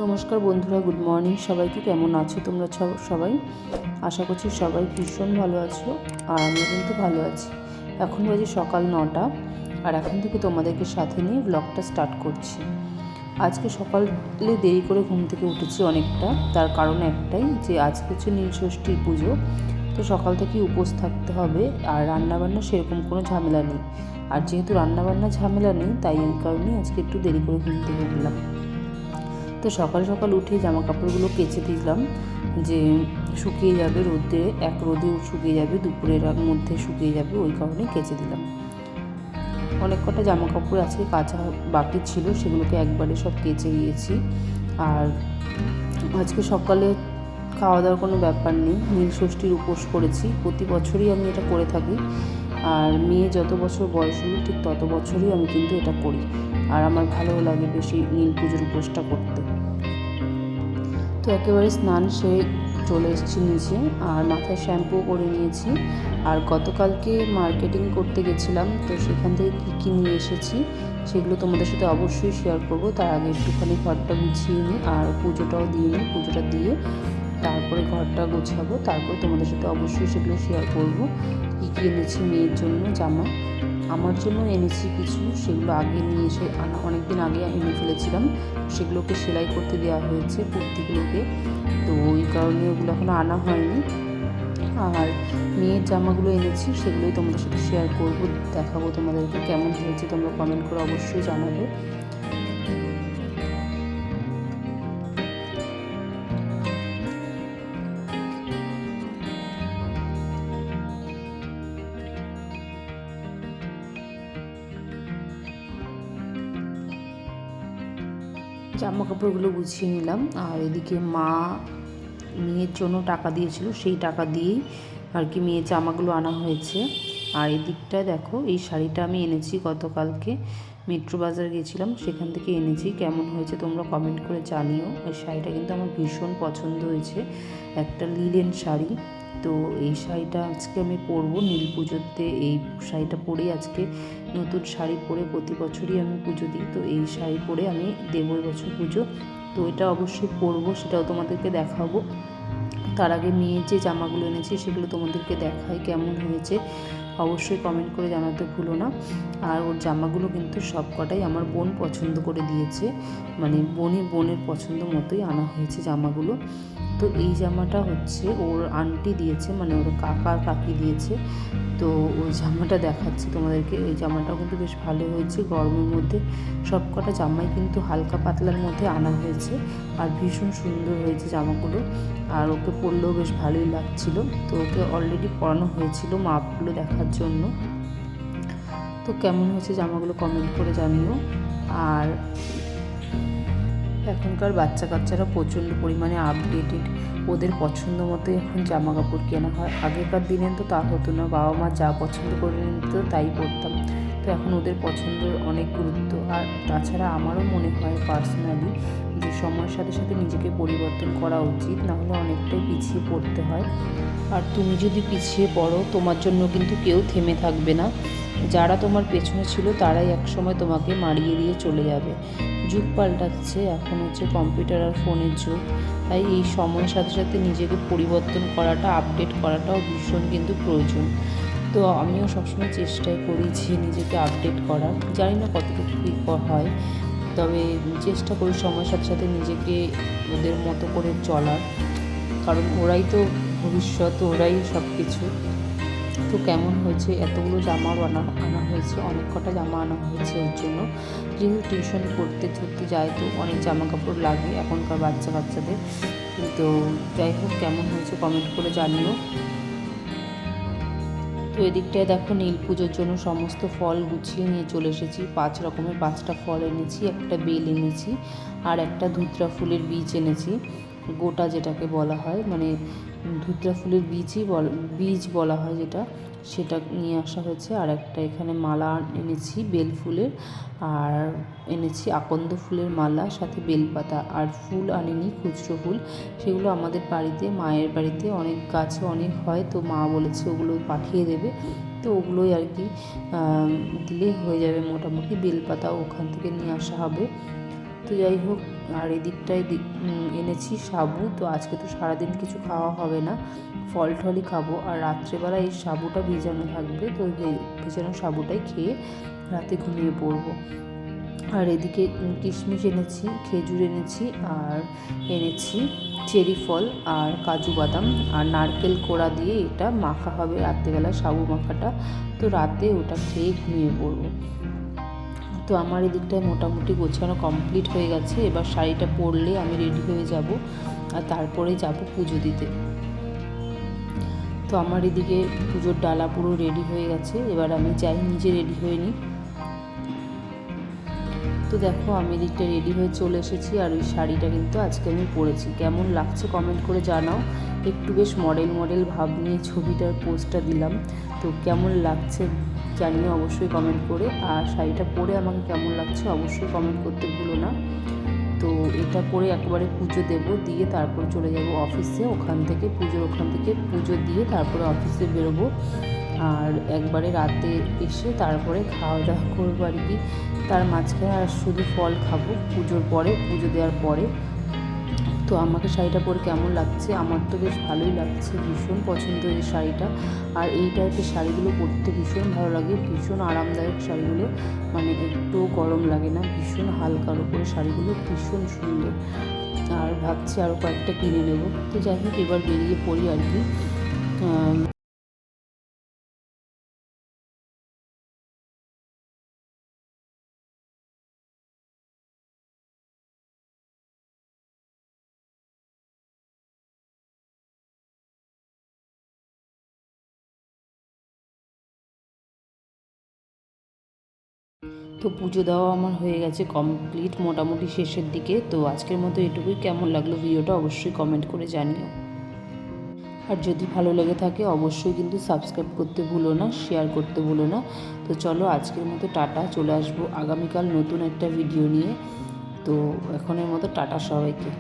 নমস্কার বন্ধুরা, good morning সবাইকে। কেমন আছো তোমরা সবাই? আশা করছি সবাই ভীষণ ভালো আছো, আর আমরা কিন্তু ভালো আছি। এখন বাজে সকাল 9টা, আর এখন থেকে তোমাদেরকে সাথে নিয়ে ব্লগটা স্টার্ট করছি। আজকে সকালে দেরি করে ঘুম থেকে উঠেছি অনেকটা, তার কারণ একটাই যে আজকে হচ্ছে নীলষষ্ঠীর পুজো। তো সকাল থেকেই উপোস থাকতে হবে, আর রান্নাবান্না সেরকম কোনো ঝামেলা নেই। আর যেহেতু রান্নাবান্না ঝামেলা নেই, তাই এই কারণেই আজকে একটু দেরি করে ঘুম থেকে উঠলাম। তো সকাল সকাল উঠে জামা কাপড়গুলো কেচে দিলাম, যে শুকিয়ে যাবে রোদে, এক রোদে শুকিয়ে যাবে, দুপুরের মধ্যে শুকিয়ে যাবে, ওই কারণেই কেচে দিলাম। অনেক কটা জামা কাপড় আজকে কাচা বাকি ছিল, সেগুলোকে একবারে সব কেচে দিয়েছি। আর আজকে সকালে খাওয়া দাওয়ার কোনো ব্যাপার নেই, নীলষষ্ঠীর উপোস করেছি। প্রতি বছরই আমি এটা করে থাকি, আর মেয়ে যত বছর বয়স হলো ঠিক তত বছরই আমি কিন্তু এটা করি। আর আমার ভালোও লাগে বেশি নীল পুজোর উপোসটা করতে। তো একেবারে স্নান সেরে চলে এসেছি নিচে, আর মাথায় শ্যাম্পুও করে নিয়েছি। আর গতকালকে মার্কেটিং করতে গেছিলাম, তো সেখান থেকে কী কী নিয়ে এসেছি সেগুলো তোমাদের সাথে অবশ্যই শেয়ার করব। তার আগে একটুখানি ঘরটা গুছিয়ে নিই, আর পুজোটাও দিয়ে নিই। পুজোটা দিয়ে তারপরে ঘরটা গোছাবো, তারপরে তোমাদের সাথে অবশ্যই সেগুলো শেয়ার করব। কী কী এনেছি মেয়ের জন্য জামা, আমার জন্য এনেছি কিছু, সেগুলো আগে নিয়ে এসে অনেক দিন আগে এনে ফেলেছিলাম। সেগুলোকে সেলাই করতে দেওয়া হয়েছে কুর্তিগুলোকে, তো ওই কারণে ওগুলো এখনও আনা হয়নি। আর মেয়ের জামাগুলো এনেছি, সেগুলোই তোমাদের সাথে শেয়ার করব, দেখাবো তোমাদেরকে কেমন হয়েছে। তোমরা কমেন্ট করে অবশ্যই জানাবে। জামা কাপড়গুলো গুছিয়ে নিলাম, আর এদিকে মা মেয়ের জন্য টাকা দিয়েছিল, সেই টাকা দিয়েই আর কি মেয়ের জামাগুলো আনা হয়েছে। আর এদিকটায় দেখো, এই শাড়িটা আমি এনেছি গতকালকে, মেট্রো বাজার গেছিলাম, সেখান থেকে এনেছি। কেমন হয়েছে তোমরা কমেন্ট করে জানিও। এই শাড়িটা কিন্তু আমার ভীষণ পছন্দ হয়েছে, একটা লিলেন শাড়ি। তো এই শাড়িটা আজকে আমি পরবো নীল পুজোতে। এই শাড়িটা পরেই আজকে নতুন শাড়ি পরে প্রতি বছরই আমি পুজো দিই, তো এই শাড়ি পরে আমি দেবো এবছর পুজো। তো এটা অবশ্যই পরবো, সেটাও তোমাদেরকে দেখাবো। তার আগে মেয়ের যে জামাগুলো এনেছি সেগুলো তোমাদেরকে দেখাই, কেমন হয়েছে অবশ্যই কমেন্ট করে জানাতে ভুলো না। আর ওর জামাগুলো কিন্তু সব কটাই আমার বোন পছন্দ করে দিয়েছে, মানে বোনের পছন্দ মতোই আনা হয়েছে জামাগুলো। তো এই জামাটা হচ্ছে ওর আন্টি দিয়েছে, মানে ওর কাকি দিয়েছে। তো ওই জামাটা দেখাচ্ছি তোমাদেরকে। এই জামাটাও কিন্তু বেশ ভালো হয়েছে গরমের মধ্যে। সব কটা জামাই কিন্তু হালকা পাতলার মধ্যে আনা হয়েছে, আর ভীষণ সুন্দর হয়েছে জামাগুলো। আর ওকে পরলেও বেশ ভালোই লাগছিল। তো ওকে অলরেডি পরানো হয়েছিল মাপগুলো দেখার জন্য। তো কেমন হয়েছে জামাগুলো কমেন্ট করে জানিও। আর এখনকার বাচ্চা কাচ্চারা প্রচণ্ড পরিমাণে আপডেটেড, ওদের পছন্দ মতো এখন জামা কাপড় কেনা হয়। আগেকার দিনে তো তা হতো না, বাবা মা যা পছন্দ করে নিত তাই পরতাম। তো এখন ওদের পছন্দের অনেক গুরুত্ব। আর তাছাড়া আমারও মনে হয় পার্সোনালি যে সময়ের সাথে সাথে নিজেকে পরিবর্তন করা উচিত, নাহলে অনেকটাই পিছিয়ে পড়তে হয়। আর তুমি যদি পিছিয়ে পড়ো, তোমার জন্য কিন্তু কেউ থেমে থাকবে না। যারা তোমার পেছনে ছিল তারাই একসময় তোমাকে মারিয়ে দিয়ে চলে যাবে। যুগ পাল্টাচ্ছে, এখন হচ্ছে কম্পিউটার আর ফোনের যুগ। তাই এই সময়ের সাথে সাথে নিজেকে পরিবর্তন করাটা, আপডেট করাটাও ভীষণ কিন্তু প্রয়োজন। তো আমিও সবসময় চেষ্টাই করি যে নিজেকে আপডেট করার, জানি না কতটুকু কী হয়, তবে চেষ্টা করি সময়ের সাথে সাথে নিজেকে ওদের মতো করে চলার, কারণ ওরাই তো ভবিষ্যৎ, ওরাই সব কিছু। তো কেমন হয়েছে, এতগুলো জামা আনা হয়েছে, অনেক কটা জামা আনা হয়েছে ওর জন্য। যেহেতু টিউশন পড়তে যায়, তো অনেক জামা কাপড় লাগে এখনকার বাচ্চা কাচ্চাদের। তো যাই হোক, কেমন হয়েছে কমেন্ট করে জানিও। তো এদিকটায় দেখো, নীল পুজোর জন্য সমস্ত ফল গুছিয়ে নিয়ে চলে এসেছি। 5 রকমের 5টা ফল এনেছি, একটা বেল এনেছি, আর একটা ধুতরা ফুলের বীজ এনেছি, গোটা যেটাকে বলা হয়, মানে ধুতরা ফুলের বীজ বলা হয় যেটা, সেটা নিয়ে আসা হয়েছে। আর একটা এখানে মালা এনেছি বেল ফুলের, আর এনেছি আকন্দ ফুলের মালা, সাথে বেলপাতা। আর ফুল আনিনি, খুচরো ফুল, সেগুলো আমাদের বাড়িতে, মায়ের বাড়িতে অনেক গাছে অনেক হয়, তো মা বলেছে ওগুলো পাঠিয়ে দেবে। তো ওগুলোই আর কি দিলেই হয়ে যাবে মোটামুটি। বেলপাতাও ওখান থেকে নিয়ে আসা হবে। তো যাই হোক, আর এদিকটায় এনেছি সাবু। তো আজকে তো সারাদিন কিছু খাওয়া হবে না, ফল টলই খাবো। আর রাত্রেবেলা এই সাবুটা ভিজানো থাকবে, তো ভিজানো সাবুটাই খেয়ে রাতে ঘুমিয়ে পড়বো। আর এদিকে কিশমিশ এনেছি, খেজুর এনেছি, আর এনেছি চেরি ফল আর কাজু বাদাম আর নারকেল কোড়া দিয়ে এটা মাখা হবে রাত্রেবেলা, সাবু মাখাটা। তো রাতে ওটা খেয়ে ঘুমিয়ে পড়বো। তো আমার এদিকটায় মোটামুটি গোছানো কমপ্লিট হয়ে গেছে। এবার শাড়িটা পরলে আমি রেডি হয়ে যাব, আর তারপরে যাব পুজো দিতে। তো আমার এদিকে পুজোর ডালা পুরো রেডি হয়ে গেছে, এবার আমি যাই নিজে রেডি হয়ে নিই। তো দেখো আমি এদিকটা রেডি হয়ে চলে এসেছি, আর ওই শাড়িটা কিন্তু আজকে আমি পরেছি। কেমন লাগছে কমেন্ট করে জানাও। একটু বেশ মডেল মডেল ভাব নিয়ে ছবিটার পোস্টটা দিলাম, তো কেমন লাগছে জানিও অবশ্যই কমেন্ট করে। আর শাড়িটা পরে আমাকে কেমন লাগছে অবশ্যই কমেন্ট করতে ভুলো না। তো এটা পরে একবারে পুজো দেবো, দিয়ে তারপর চলে যাব অফিসে। ওখান থেকে পুজো দিয়ে তারপরে অফিসে বেরোবো। আর একবারে রাতে এসে তারপরে খাওয়া দাওয়া করবো আর কি। তার মাঝখানে আর শুধু ফল খাবো পুজোর পরে, পুজো দেওয়ার পরে। তো আমাকে শাড়িটা পরে কেমন লাগছে? আমার তো বেশ ভালোই লাগছে, ভীষণ পছন্দ এই শাড়িটা। আর এই টাইপের শাড়িগুলো পরতে ভীষণ ভালো লাগে, ভীষণ আরামদায়ক শাড়িগুলো, মানে একটু গরম লাগে না, ভীষণ হালকার উপরে শাড়িগুলো ভীষণ সুন্দর। আর ভাবছি আরও কয়েকটা কিনে নেব। তো যাই হোক, এবার বেরিয়ে পড়ি আর কি। তো পুজো দেওয়া আমার হয়ে গেছে কমপ্লিট, মোটামুটি শেষের দিকে। তো আজকের মতো এটুকুই। কেমন লাগলো ভিডিওটা অবশ্যই কমেন্ট করে জানিও। আর যদি ভালো লেগে থাকে অবশ্যই কিন্তু সাবস্ক্রাইব করতে ভুলো না, শেয়ার করতে ভুলো না। তো চলো আজকের মতো টাটা, চলে আসবো আগামীকাল নতুন একটা ভিডিও নিয়ে। তো এখনের মতো টাটা সবাইকে।